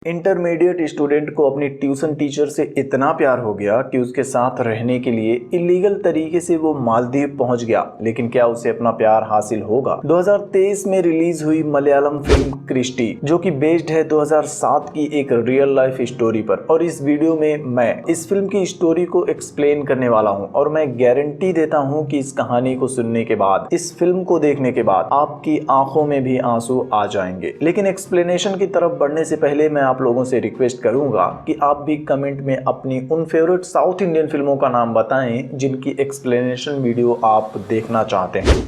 Intermediate student को अपनी tuition teacher से इतना प्यार हो गया कि उसके साथ रहने के लिए इलीगल तरीके से वो मालदीव पहुंच गया। लेकिन क्या उसे अपना प्यार हासिल होगा? 2023 में रिलीज हुई मलयालम फिल्म क्रिस्टी, जो कि बेस्ड है 2007 की एक रियल लाइफ स्टोरी पर, और इस वीडियो में मैं इस फिल्म की स्टोरी को एक्सप्लेन करने वाला हूं। और मैं गारंटी देता हूं कि इस कहानी को सुनने के बाद, इस फिल्म को देखने के बाद आपकी आंखों में भी आंसू आ जाएंगे। लेकिन एक्सप्लेनेशन की तरफ बढ़ने से पहले मैं आप लोगों से रिक्वेस्ट करूंगा कि आप भी कमेंट में अपनी उन फेवरेट साउथ इंडियन फिल्मों का नाम बताएं जिनकी एक्सप्लेनेशन वीडियो आप देखना चाहते हैं।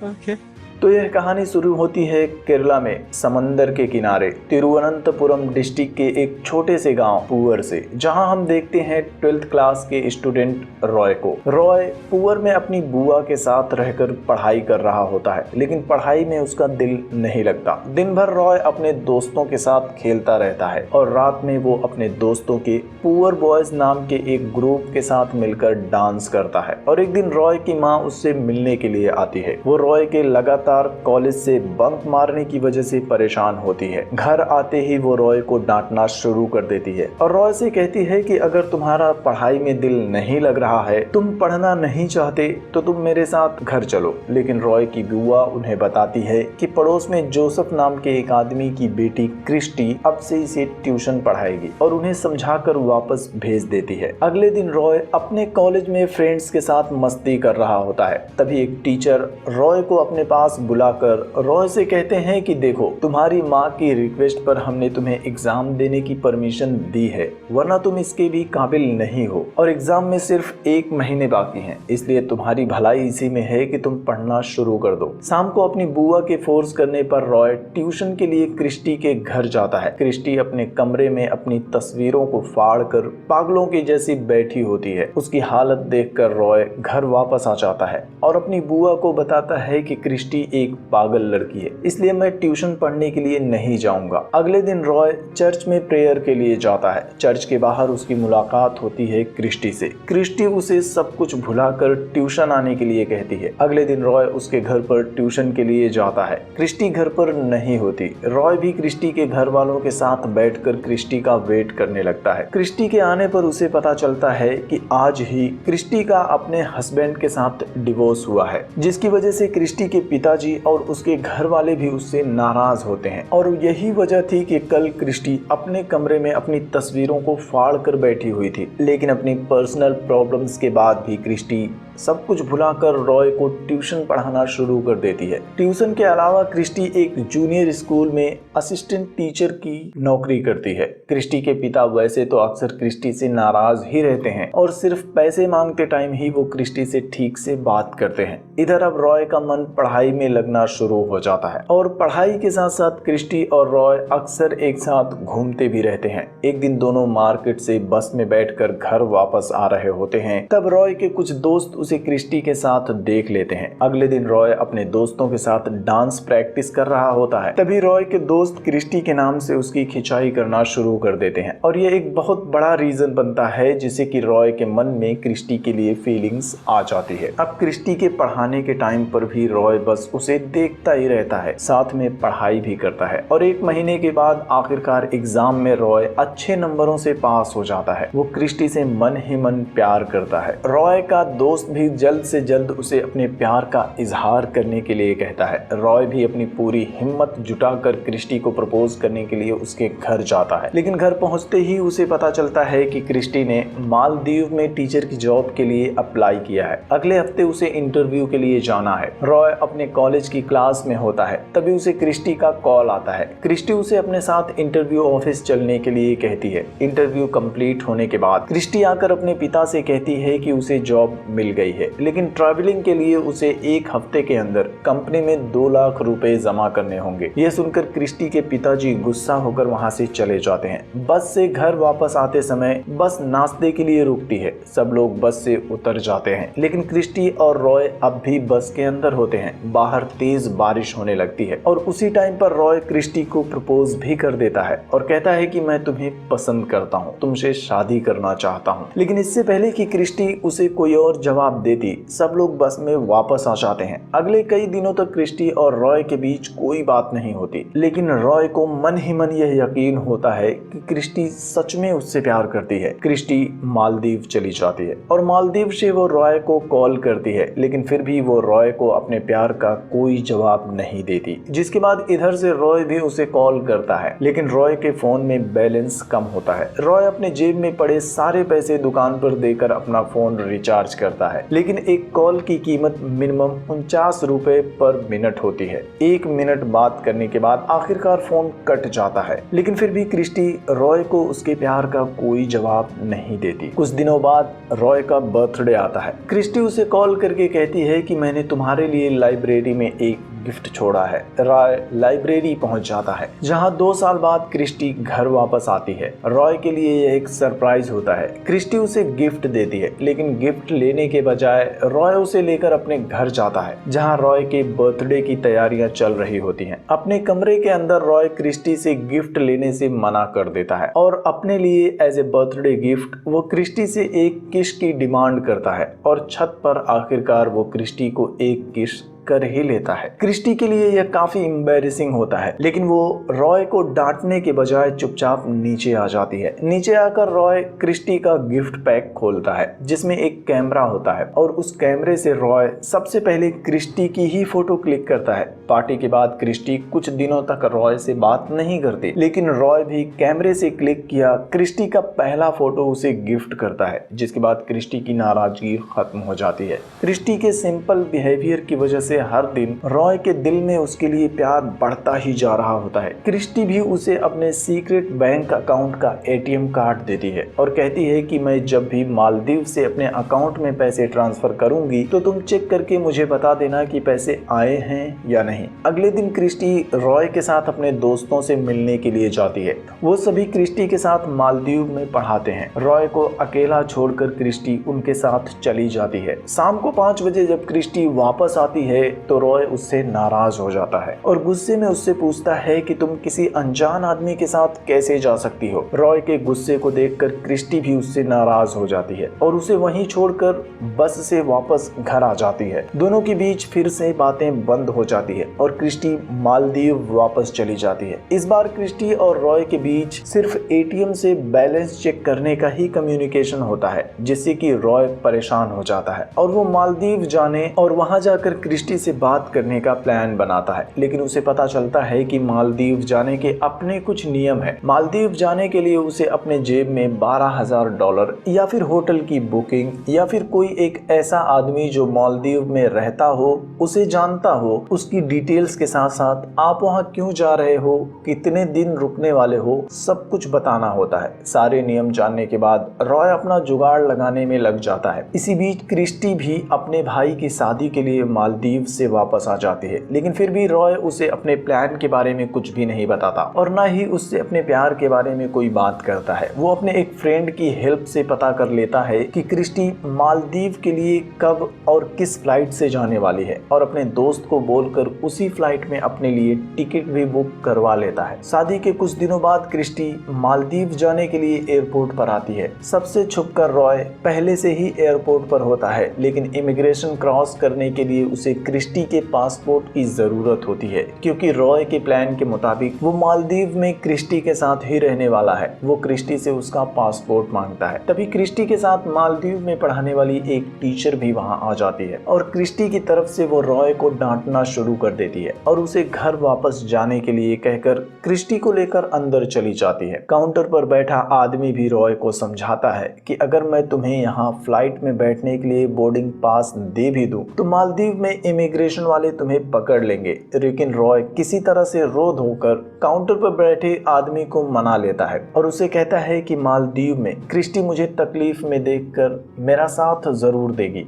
Okay. तो यह कहानी शुरू होती है केरला में, समंदर के किनारे, तिरुवनंतपुरम डिस्ट्रिक्ट के एक छोटे से गांव पुअर से, जहां हम देखते हैं 12th क्लास के स्टूडेंट रॉय को। रॉय पुअर में अपनी बुआ के साथ रहकर पढ़ाई कर रहा होता है, लेकिन पढ़ाई में उसका दिल नहीं लगता। दिन भर रॉय अपने दोस्तों के साथ खेलता रहता है और रात में वो अपने दोस्तों के पुअर बॉयज नाम के एक ग्रुप के साथ मिलकर डांस करता है। और एक दिन रॉय की माँ उससे मिलने के लिए आती है। वो रॉय के लगातार कॉलेज से बंक मारने की वजह से परेशान होती है। घर आते ही वो रॉय को डांटना शुरू कर देती है और रॉय से कहती है कि अगर तुम्हारा पढ़ाई में दिल नहीं लग रहा है, तुम पढ़ना नहीं चाहते, तो तुम मेरे साथ घर चलो। लेकिन रॉय की बुआ उन्हें बताती है कि पड़ोस में जोसेफ नाम के एक आदमी की बेटी क्रिस्टी अब से इसे ट्यूशन पढ़ाएगी, और उन्हें समझाकर वापस भेज देती है। अगले दिन रॉय अपने कॉलेज में फ्रेंड्स के साथ मस्ती कर रहा होता है। तभी एक टीचर रॉय को अपने पास बुलाकर रॉय से कहते हैं कि देखो, तुम्हारी माँ की रिक्वेस्ट पर हमने तुम्हें एग्जाम देने की परमिशन दी है, वरना तुम इसके भी काबिल नहीं हो, और एग्जाम में सिर्फ 1 महीने बाकी हैं, इसलिए तुम्हारी भलाई इसी में है कि तुम पढ़ना शुरू कर दो। शाम को अपनी बुआ के फोर्स करने पर रॉय ट्यूशन के लिए क्रिस्टी के घर जाता है। क्रिस्टी अपने कमरे में अपनी तस्वीरों को फाड़ कर पागलों की जैसी बैठी होती है। उसकी हालत देखकर रॉय घर वापस आ जाता है और अपनी बुआ को बताता है कि क्रिस्टी एक पागल लड़की है, इसलिए मैं ट्यूशन पढ़ने के लिए नहीं जाऊंगा। अगले दिन रॉय चर्च में प्रेयर के लिए जाता है। चर्च के बाहर उसकी मुलाकात होती है क्रिस्टी से। क्रिस्टी उसे सब कुछ भुलाकर ट्यूशन आने के लिए कहती है। अगले दिन रॉय उसके घर पर ट्यूशन के लिए जाता है। क्रिस्टी घर पर नहीं होती। रॉय भी क्रिस्टी के घर वालों के साथ बैठकर क्रिस्टी का वेट करने लगता है। क्रिस्टी के आने पर उसे पता चलता है कि आज ही क्रिस्टी का अपने हस्बैंड के साथ डिवोर्स हुआ है, जिसकी वजह से क्रिस्टी के पिताजी और उसके घर वाले भी उससे नाराज होते हैं। और यही वजह थी कि कल क्रिस्टी अपने कमरे में अपनी तस्वीरों को फाड़ कर बैठी हुई थी। लेकिन अपनी पर्सनल प्रॉब्लम्स के बाद भी क्रिस्टी सब कुछ भुलाकर रॉय को ट्यूशन पढ़ाना शुरू कर देती है। ट्यूशन के अलावा क्रिस्टी एक जूनियर स्कूल में असिस्टेंट टीचर की नौकरी करती है। क्रिस्टी के पिता वैसे तो अक्सर क्रिस्टी से नाराज ही रहते हैं और सिर्फ पैसे मांगते टाइम ही वो क्रिस्टी से ठीक से बात करते हैं। इधर अब रॉय का मन पढ़ाई में लगना शुरू हो जाता है और पढ़ाई के साथ साथ क्रिस्टी और रॉय अक्सर एक साथ घूमते भी रहते हैं। एक दिन दोनों मार्केट से बस में बैठकर घर वापस आ रहे होते हैं। तब रॉय के कुछ दोस्त उसे क्रिस्टी के साथ देख लेते हैं। अगले दिन रॉय अपने दोस्तों के साथ डांस प्रैक्टिस कर रहा होता है। तभी रॉय के दोस्त क्रिस्टी के नाम से उसकी खिंचाई करना शुरू कर देते हैं, और ये एक बहुत बड़ा रीजन बनता है जिससे कि रॉय के मन में क्रिस्टी के लिए फीलिंग्स आ जाती है। अब क्रिस्टी के पढ़ाने के टाइम पर भी रॉय बस उसे देखता ही रहता है, साथ में पढ़ाई भी करता है। और 1 महीने के बाद आखिरकार एग्जाम में रॉय अच्छे नंबरों से पास हो जाता है। वो क्रिस्टी से मन ही मन प्यार करता है। रॉय का दोस्त भी जल्द से जल्द उसे अपने प्यार का इजहार करने के लिए कहता है। रॉय भी अपनी पूरी हिम्मत जुटाकर क्रिस्टी को प्रपोज करने के लिए उसके घर जाता है। लेकिन घर पहुंचते ही उसे पता चलता है कि क्रिस्टी ने मालदीव में टीचर की जॉब के लिए अप्लाई किया है। अगले हफ्ते उसे इंटरव्यू के लिए जाना है। रॉय अपने कॉलेज की क्लास में होता है, तभी उसे क्रिस्टी का कॉल आता है। क्रिस्टी उसे अपने साथ इंटरव्यू ऑफिस चलने के लिए कहती है। इंटरव्यू कंप्लीट होने के बाद क्रिस्टी आकर अपने पिता से कहती है कि उसे जॉब मिल गई है, लेकिन ट्रैवलिंग के लिए उसे 1 हफ्ते के अंदर कंपनी में 2 लाख रुपए जमा करने होंगे। यह सुनकर क्रिस्टी के पिताजी गुस्सा होकर वहां से चले जाते हैं। बस से घर वापस आते समय बस नाश्ते के लिए रुकती है। सब लोग बस से उतर जाते हैं, लेकिन क्रिस्टी और रॉय अब भी बस के अंदर होते हैं। बाहर तेज बारिश होने लगती है और उसी टाइम पर रॉय क्रिस्टी को प्रपोज भी कर देता है और कहता है कि मैं तुम्हें पसंद करता हूँ, तुमसे शादी करना चाहता हूँ। लेकिन इससे पहले कि क्रिस्टी उसे कोई और जवाब जवाब देती, सब लोग बस में वापस आ जाते हैं। अगले कई दिनों तक क्रिस्टी और रॉय के बीच कोई बात नहीं होती, लेकिन रॉय को मन ही मन यह यकीन होता है कि क्रिस्टी सच में उससे प्यार करती है। क्रिस्टी मालदीव चली जाती है और मालदीव से वो रॉय को कॉल करती है, लेकिन फिर भी वो रॉय को अपने प्यार का कोई जवाब नहीं देती। जिसके बाद इधर से रॉय भी उसे कॉल करता है, लेकिन रॉय के फोन में बैलेंस कम होता है। रॉय अपने जेब में पड़े सारे पैसे दुकान पर देकर अपना फोन रिचार्ज करता है, लेकिन एक कॉल की कीमत मिनिमम 49 रुपए पर मिनट होती है। 1 मिनट बात करने के बाद आखिरकार फोन कट जाता है, लेकिन फिर भी क्रिस्टी रॉय को उसके प्यार का कोई जवाब नहीं देती। कुछ दिनों बाद रॉय का बर्थडे आता है। क्रिस्टी उसे कॉल करके कहती है कि मैंने तुम्हारे लिए लाइब्रेरी में एक गिफ्ट छोड़ा है। रॉय लाइब्रेरी पहुंच जाता है, जहां 2 साल बाद क्रिस्टी घर वापस आती है। रॉय के लिए यह एक सरप्राइज होता है। क्रिस्टी उसे गिफ्ट देती है, लेकिन गिफ्ट लेने के बजाय रॉय उसे लेकर अपने घर जाता है, जहां रॉय के बर्थडे की तैयारियां चल रही होती हैं। अपने कमरे के अंदर रॉय क्रिस्टी से गिफ्ट लेने से मना कर देता है और अपने लिए एज ए बर्थडे गिफ्ट वो क्रिस्टी से एक किस की डिमांड करता है और छत पर आखिरकार वो क्रिस्टी को एक किस कर ही लेता है। क्रिस्टी के लिए यह काफी एम्बैरेसिंग होता है, लेकिन वो रॉय को डांटने के बजाय चुपचाप नीचे आ जाती है। नीचे आकर रॉय क्रिस्टी का गिफ्ट पैक खोलता है, जिसमें एक कैमरा होता है और उस कैमरे से रॉय सबसे पहले क्रिस्टी की ही फोटो क्लिक करता है। पार्टी के बाद क्रिस्टी कुछ दिनों तक रॉय से बात नहीं करती, लेकिन रॉय भी कैमरे से क्लिक किया क्रिस्टी का पहला फोटो उसे गिफ्ट करता है, जिसके बाद क्रिस्टी की नाराजगी खत्म हो जाती है। क्रिस्टी के सिंपल बिहेवियर की वजह से हर दिन रॉय के दिल में उसके लिए प्यार बढ़ता ही जा रहा होता है। क्रिस्टी भी उसे अपने सीक्रेट बैंक अकाउंट का एटीएम कार्ड देती है और कहती है कि मैं जब भी मालदीव से अपने अकाउंट में पैसे ट्रांसफर करूंगी तो तुम चेक करके मुझे बता देना कि पैसे आए हैं या नहीं। अगले दिन क्रिस्टी रॉय के साथ अपने दोस्तों से मिलने के लिए जाती है। वो सभी क्रिस्टी के साथ मालदीव में पढ़ाते हैं। रॉय को अकेला छोड़कर क्रिस्टी उनके साथ चली जाती है। शाम को 5 बजे जब क्रिस्टी वापस आती है तो रॉय उससे नाराज हो जाता है और गुस्से में उससे पूछता है कि तुम किसी अनजान आदमी के साथ कैसे जा सकती हो। रॉय के गुस्से को देखकर क्रिस्टी भी उससे नाराज हो जाती है और उसे वहीं छोड़कर बस से वापस घर आ जाती है। दोनों के बीच फिर से बातें बंद हो जाती है और क्रिस्टी मालदीव वापस चली जाती है। इस बार क्रिस्टी और रॉय के बीच सिर्फ एटीएम से बैलेंस चेक करने का ही कम्युनिकेशन होता है, जिससे कि रॉय परेशान हो जाता है और वो मालदीव जाने और वहां जाकर क्रिस्टी से बात करने का प्लान बनाता है। लेकिन उसे पता चलता है कि मालदीव जाने के अपने कुछ नियम है। मालदीव जाने के लिए उसे अपने जेब में $12,000 या फिर होटल की बुकिंग या फिर कोई एक ऐसा आदमी जो मालदीव में रहता हो, उसे जानता हो, उसकी डिटेल्स के साथ साथ आप वहां क्यों जा रहे हो, कितने दिन रुकने वाले हो, सब कुछ बताना होता है। सारे नियम जानने के बाद रॉय अपना जुगाड़ लगाने में लग जाता है। इसी बीच क्रिस्टी भी अपने भाई की शादी के लिए मालदीव से वापस आ जाती है, लेकिन फिर भी रॉय उसे अपने प्लान के बारे में कुछ भी नहीं बताता और ना ही उससे अपने प्यार के बारे में कोई बात करता है। वो अपने एक फ्रेंड की हेल्प से पता कर लेता है कि क्रिस्टी मालदीव के लिए कब और किस फ्लाइट से जाने वाली है और अपने दोस्त को बोलकर उसी फ्लाइट में अपने लिए टिकट भी बुक करवा लेता है। शादी के कुछ दिनों बाद क्रिस्टी मालदीव जाने के लिए एयरपोर्ट पर आती है। सबसे छुपकर रॉय पहले से ही एयरपोर्ट पर होता है, लेकिन इमिग्रेशन क्रॉस करने के लिए उसे क्रिस्टी के पासपोर्ट की जरूरत होती है, क्योंकि रॉय के प्लान के मुताबिक वो मालदीव में क्रिस्टी के साथ ही रहने वाला है। वो क्रिस्टी से उसका पासपोर्ट मांगता है। तभी क्रिस्टी के साथ मालदीव में पढ़ाने वाली एक टीचर भी वहां आ जाती है और क्रिस्टी की तरफ से वो रॉय को डांटना शुरू कर देती है और उसे घर वापस जाने के लिए कहकर क्रिस्टी को लेकर अंदर चली जाती है। काउंटर पर बैठा आदमी भी रॉय को समझाता है कि अगर मैं तुम्हें यहाँ फ्लाइट में बैठने के लिए बोर्डिंग पास दे भी दूं तो मालदीव में इमिग्रेशन वाले तुम्हें पकड़ लेंगे। लेकिन रॉय किसी तरह से रोध होकर काउंटर पर बैठे आदमी को मना लेता है और उसे कहता है कि मालदीव में क्रिस्टी मुझे तकलीफ में देखकर मेरा साथ जरूर देगी।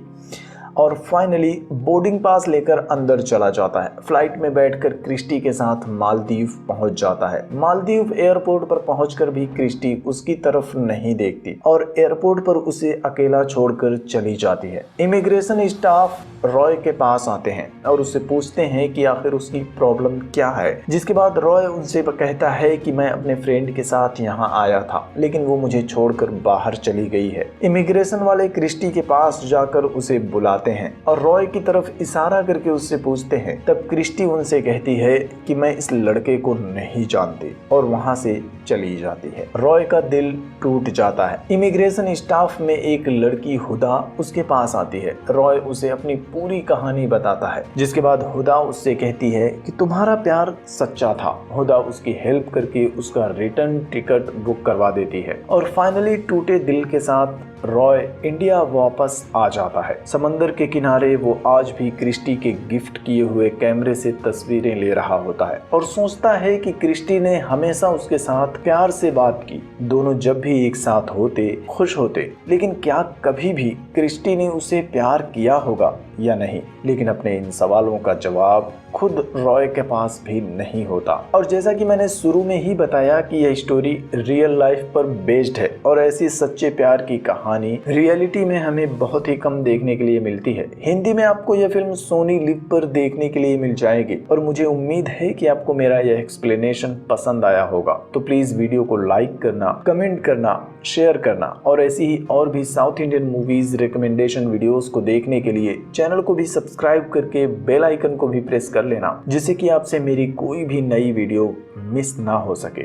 और फाइनली बोर्डिंग पास लेकर अंदर चला जाता है। फ्लाइट में बैठकर क्रिस्टी के साथ मालदीव पहुंच जाता है। मालदीव एयरपोर्ट पर पहुंचकर भी क्रिस्टी उसकी तरफ नहीं देखती और एयरपोर्ट पर उसे अकेला छोड़कर चली जाती है। इमिग्रेशन स्टाफ रॉय के पास आते हैं और उससे पूछते हैं कि आखिर उसकी प्रॉब्लम क्या है, जिसके बाद रॉय उनसे कहता है कि मैं अपने फ्रेंड के साथ यहाँ आया था लेकिन वो मुझे छोड़कर बाहर चली गई है। इमिग्रेशन वाले क्रिस्टी के पास जाकर उसे बुलाते हैं और रॉय की तरफ इशारा करके उससे पूछते हैं। तब क्रिस्टी उनसे कहती है कि मैं इस लड़के को नहीं जानती और वहां से चली जाती है। रॉय का दिल टूट जाता है। इमिग्रेशन स्टाफ में एक लड़की हुदा उसके पास आती है। रॉय उसे अपनी पूरी कहानी बताता है, जिसके बाद हुदा उससे कहती है कि तुम्हारा प्यार सच्चा था। हुदा उसकी हेल्प करके उसका रिटर्न टिकट बुक करवा देती है और फाइनली टूटे दिल के साथ रॉय इंडिया वापस आ जाता है। समंदर के किनारे वो आज भी क्रिस्टी के गिफ्ट किए हुए कैमरे से तस्वीरें ले रहा होता है और सोचता है कि क्रिस्टी ने हमेशा उसके साथ प्यार से बात की। दोनों जब भी एक साथ होते खुश होते, लेकिन क्या कभी भी क्रिस्टी ने उसे प्यार किया होगा या नहीं? लेकिन अपने इन सवालों का जवाब खुद रॉय के पास भी नहीं होता। और जैसा कि मैंने शुरू में ही बताया कि यह स्टोरी रियल लाइफ पर बेस्ड है और ऐसी सच्चे प्यार की कहानी रियलिटी में हमें बहुत ही कम देखने के लिए मिलती है। हिंदी में आपको यह फिल्म सोनी लिव पर देखने के लिए मिल जाएगी और मुझे उम्मीद है कि आपको मेरा यह एक्सप्लेनेशन पसंद आया होगा। तो प्लीज वीडियो को लाइक करना, कमेंट करना, शेयर करना और ऐसी ही और भी south Indian movies recommendation videos को देखने के लिए चैनल को भी सब्सक्राइब करके बेल आइकन को भी प्रेस कर लेना, जिससे कि आपसे मेरी कोई भी नई वीडियो मिस ना हो सके।